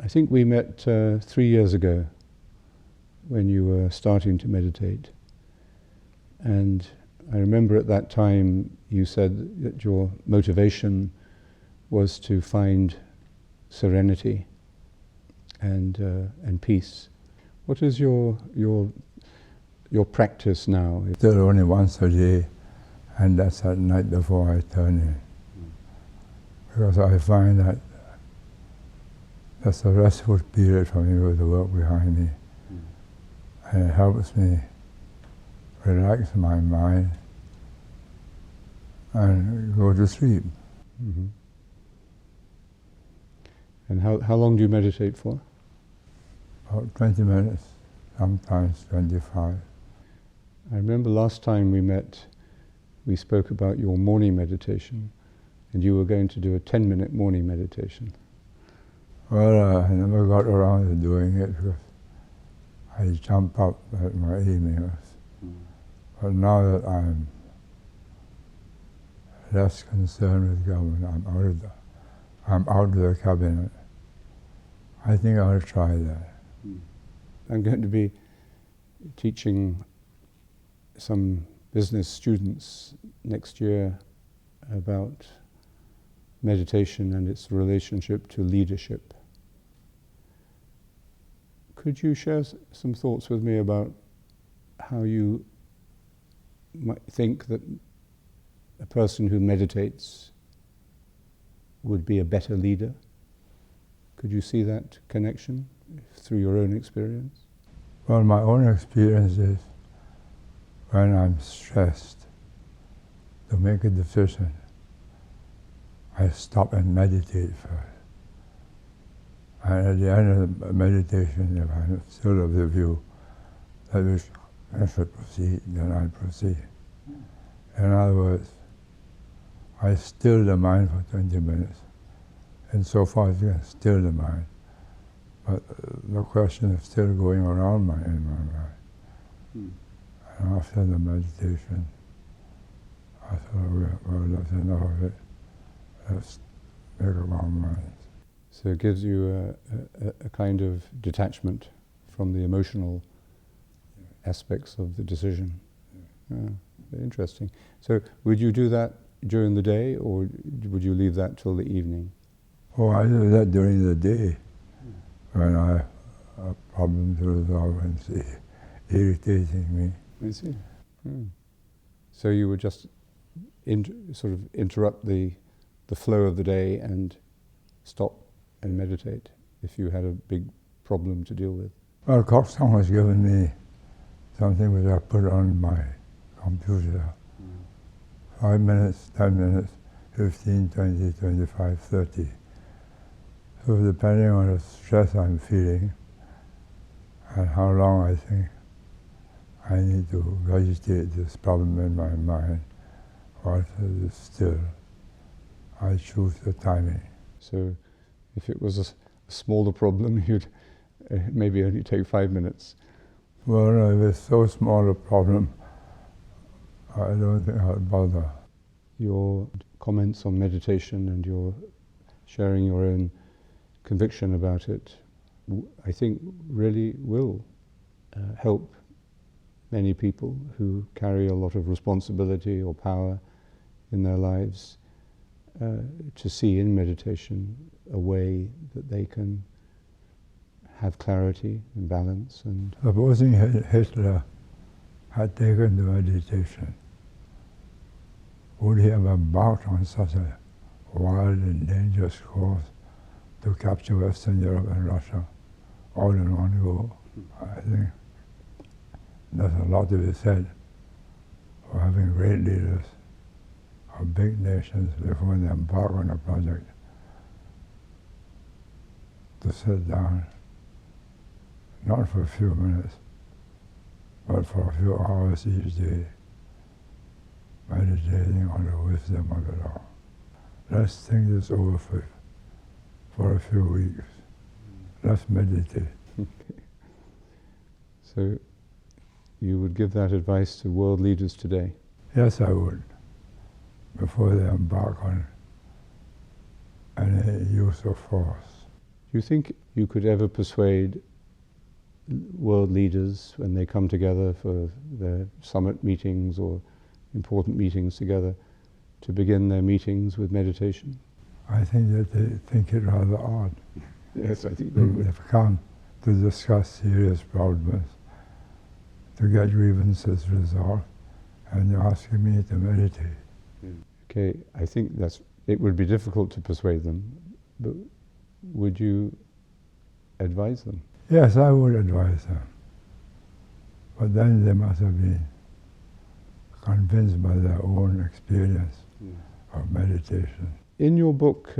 I think we met 3 years ago when you were starting to meditate. And I remember at that time you said that your motivation was to find serenity and peace. What is your practice now? Still only once a day, and that's at night before I turn in. Because I find that that's a restful period for me with the work behind me. And it helps me relax my mind and go to sleep. Mm-hmm. And how long do you meditate for? About 20 minutes, sometimes 25. I remember last time we met, we spoke about your morning meditation, and you were going to do a 10-minute morning meditation. Well, I never got around to doing it because I jump up at my emails. But now that I'm less concerned with government, I'm out of the cabinet, I think I'll try that. I'm going to be teaching some business students next year about meditation and its relationship to leadership. Could you share some thoughts with me about how you might think that a person who meditates would be a better leader? Could you see that connection through your own experience? Well, my own experience is when I'm stressed to make a decision, I stop and meditate first. And at the end of the meditation, if I'm still of the view that I should proceed, then I proceed. In other words, I still the mind for 20 minutes, and so far as you can still the mind. But the question is still going around in my mind. And after the meditation, I thought, well, that's enough of it. Let's make up our minds. So it gives you a kind of detachment from the emotional aspects of the decision. Yeah, very interesting. So would you do that during the day, or would you leave that till the evening? Oh, I do that during the day when I have a problem to resolve and see irritating me. I see. So you would just sort of interrupt the flow of the day and stop and meditate if you had a big problem to deal with? Well, Coxon has given me something which I put on my computer. 5 minutes, 10 minutes, 15, 20, 25, 30. So depending on the stress I'm feeling and how long I think I need to vegetate this problem in my mind, while it is still, I choose the timing. So if it was a smaller problem, you'd maybe only take 5 minutes. Well, if it's so small a problem, I don't think I'll bother. Your comments on meditation and your sharing your own conviction about it, I think really will help many people who carry a lot of responsibility or power in their lives to see in meditation a way that they can have clarity and balance. And supposing Hitler had taken to meditation, would he have embarked on such a wild and dangerous course to capture Western Europe and Russia all in one go? I think there's a lot to be said for having great leaders of big nations before they embark on a project to sit down, not for a few minutes, but for a few hours each day, meditating on the wisdom of it all. Let's think this over for a few weeks. Let's meditate. So you would give that advice to world leaders today? Yes, I would, before they embark on any use of force. you think you could ever persuade world leaders when they come together for their summit meetings or important meetings together to begin their meetings with meditation? I think that they think it rather odd. Yes, I think they would. They've come to discuss serious problems, to get grievances resolved, and you're asking me to meditate. Okay, I think it would be difficult to persuade them, but would you advise them? Yes, I would advise them. But then they must have been convinced by their own experience of meditation. In your book,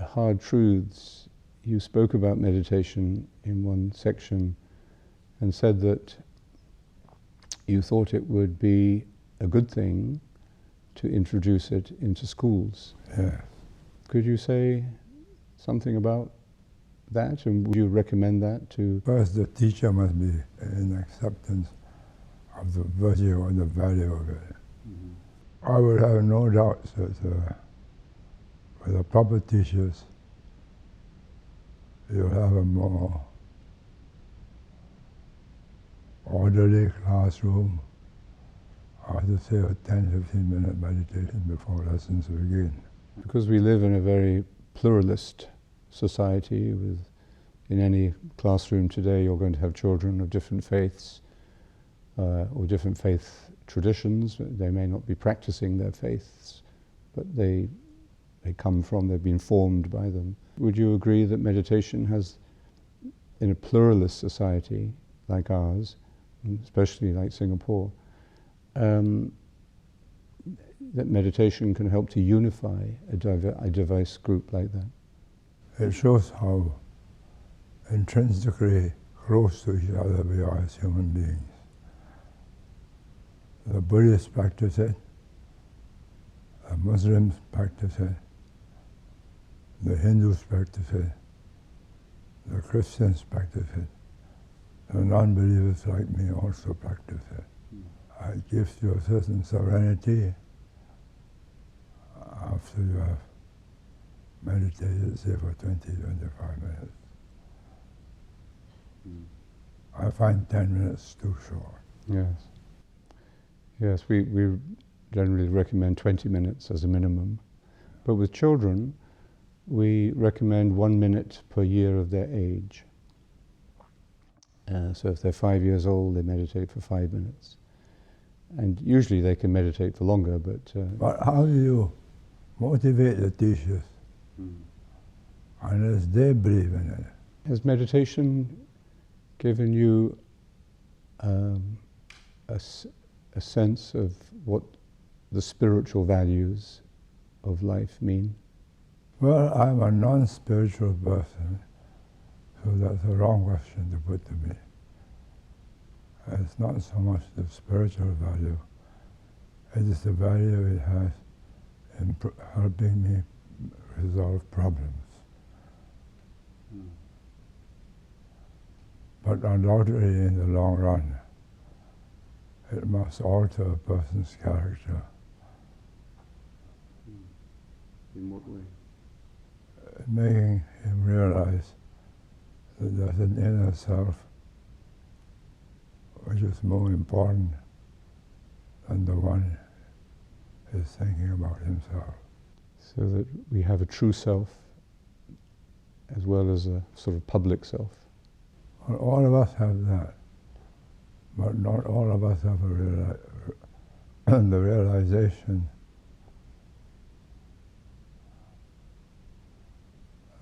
Hard Truths, you spoke about meditation in one section and said that you thought it would be a good thing to introduce it into schools. Yes. Could you say something about that, and would you recommend that to? First, the teacher must be in acceptance of the virtue or the value of it. I would have no doubt that with the proper teachers, you'll have a more orderly classroom. I have to say a 10-15-minute meditation before lessons begin. Because we live in a very pluralist society, in any classroom today you're going to have children of different faiths or different faith traditions. They may not be practicing their faiths, but they've been formed by them. Would you agree that meditation has, in a pluralist society like ours, especially like Singapore, that meditation can help to unify a diverse group like that? It shows how intrinsically close to each other we are as human beings. The Buddhists practice it, the Muslims practice it, the Hindus practice it, the Christians practice it, the non-believers like me also practice it. It gives you a certain serenity after you have meditated, say, for 20-25 minutes. I find 10 minutes too short. Yes. Yes, we generally recommend 20 minutes as a minimum. But with children, we recommend 1 minute per year of their age. So if they're 5 years old, they meditate for 5 minutes. And usually they can meditate for longer, but... But how do you motivate the teachers unless they believe in it? Has meditation given you a sense of what the spiritual values of life mean? Well, I'm a non-spiritual person, so that's a wrong question to put to me. It's not so much the spiritual value, it is the value it has in helping me resolve problems. But undoubtedly, in the long run, it must alter a person's character. In what way? Making him realize that there's an inner self which is more important than the one is thinking about himself. So that we have a true self as well as a sort of public self. Well, all of us have that, but not all of us have the realization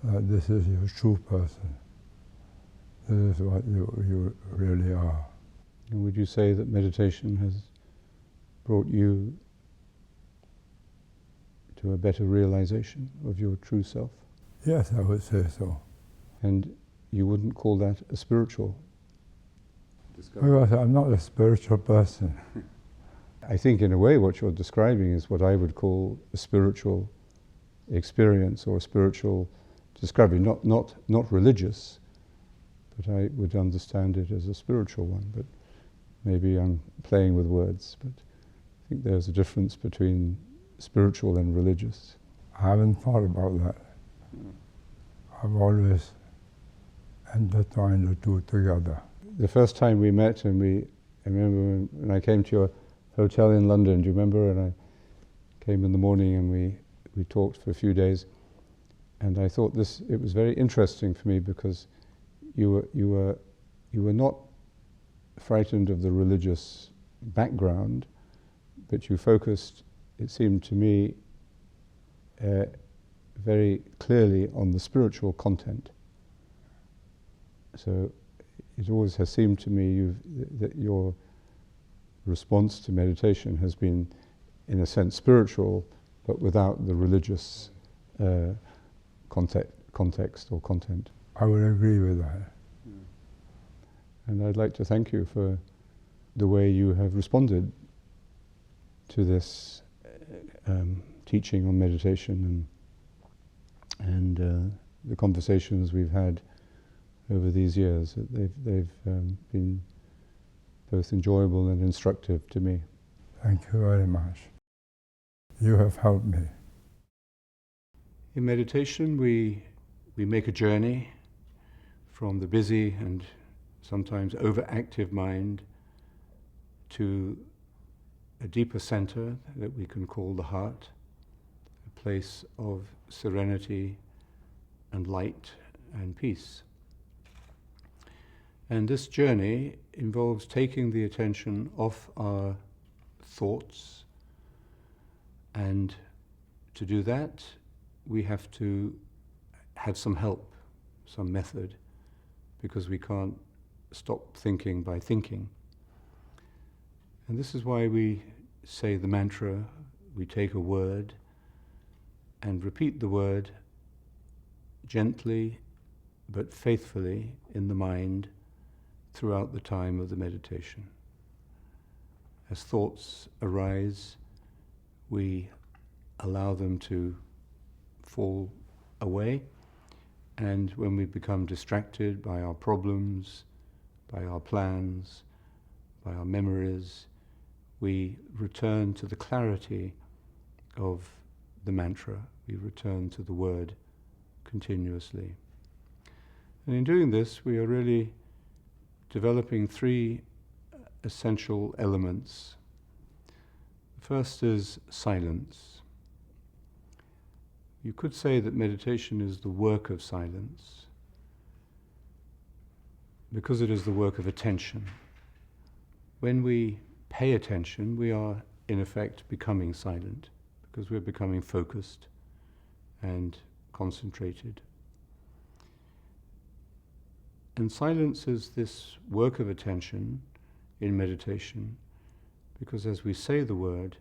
that this is your true person. This is what you really are. And would you say that meditation has brought you to a better realization of your true self? Yes, I would say so. And you wouldn't call that a spiritual discovery? Because I'm not a spiritual person. I think in a way what you're describing is what I would call a spiritual experience or a spiritual discovery, not religious, but I would understand it as a spiritual one. But maybe I'm playing with words, but I think there's a difference between spiritual and religious. I haven't thought about that. I've always intertwined the two together. The first time we met, I remember when I came to your hotel in London, do you remember? And I came in the morning and we talked for a few days. And I thought it was very interesting for me because you were not frightened of the religious background, but you focused, it seemed to me, very clearly on the spiritual content. So it always has seemed to me that your response to meditation has been, in a sense, spiritual, but without the religious context or content. I would agree with that. And I'd like to thank you for the way you have responded to this teaching on meditation and the conversations we've had over these years. They've been both enjoyable and instructive to me. Thank you very much. You have helped me. In meditation, we make a journey from the busy and sometimes overactive mind to a deeper center that we can call the heart, a place of serenity and light and peace. And this journey involves taking the attention off our thoughts, and to do that we have to have some help, some method, because we can't stop thinking by thinking. And this is why we say the mantra. We take a word and repeat the word gently but faithfully in the mind throughout the time of the meditation. As thoughts arise, we allow them to fall away, and when we become distracted by our problems, by our plans, by our memories, we return to the clarity of the mantra. We return to the word continuously. And in doing this, we are really developing three essential elements. The first is silence. You could say that meditation is the work of silence, because it is the work of attention. When we pay attention, we are in effect becoming silent, because we're becoming focused and concentrated. And silence is this work of attention in meditation, because as we say the word,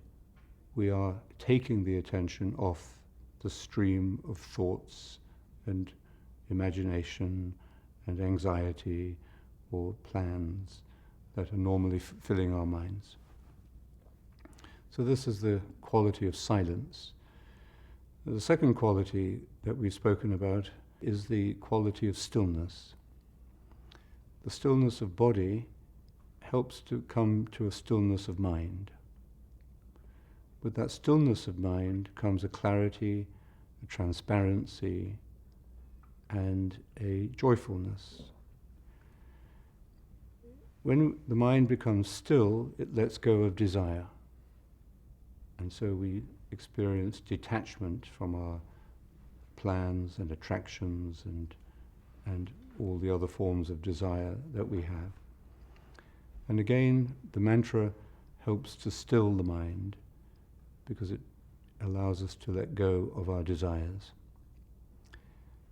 we are taking the attention off the stream of thoughts and imagination and anxiety or plans that are normally filling our minds. So this is the quality of silence. The second quality that we've spoken about is the quality of stillness. The stillness of body helps to come to a stillness of mind. With that stillness of mind comes a clarity, a transparency, and a joyfulness. When the mind becomes still, it lets go of desire. And so we experience detachment from our plans and attractions and all the other forms of desire that we have. And again, the mantra helps to still the mind, because it allows us to let go of our desires.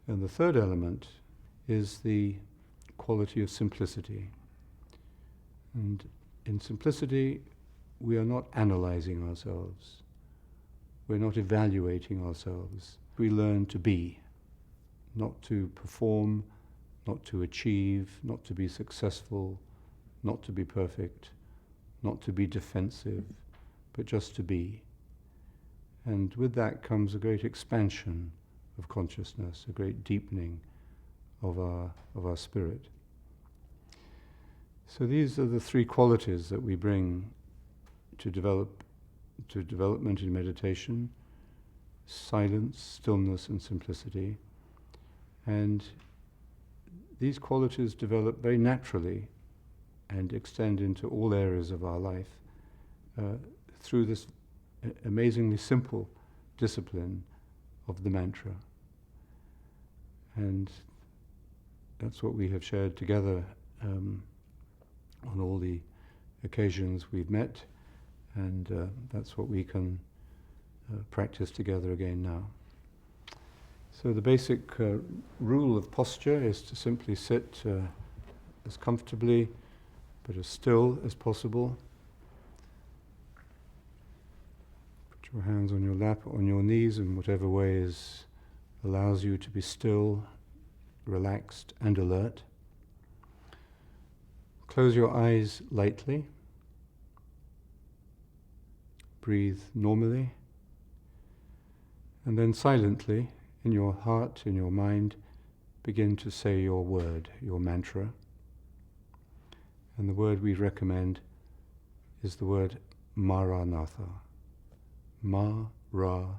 And the third element is the quality of simplicity. And in simplicity, we are not analyzing ourselves. We're not evaluating ourselves. We learn to be, not to perform, not to achieve, not to be successful, not to be perfect, not to be defensive, but just to be. And with that comes a great expansion of consciousness, a great deepening of our spirit. So these are the three qualities that we bring to development in meditation: silence, stillness, and simplicity. And these qualities develop very naturally and extend into all areas of our life through this amazingly simple discipline of the mantra. And that's what we have shared together on all the occasions we've met, and that's what we can practice together again now. So the basic rule of posture is to simply sit as comfortably but as still as possible. Put your hands on your lap, on your knees, in whatever way allows you to be still, relaxed and alert. Close your eyes lightly. Breathe normally. And then silently, in your heart, in your mind, begin to say your word, your mantra. And the word we recommend is the word Maranatha. Ma-ra-na-tha.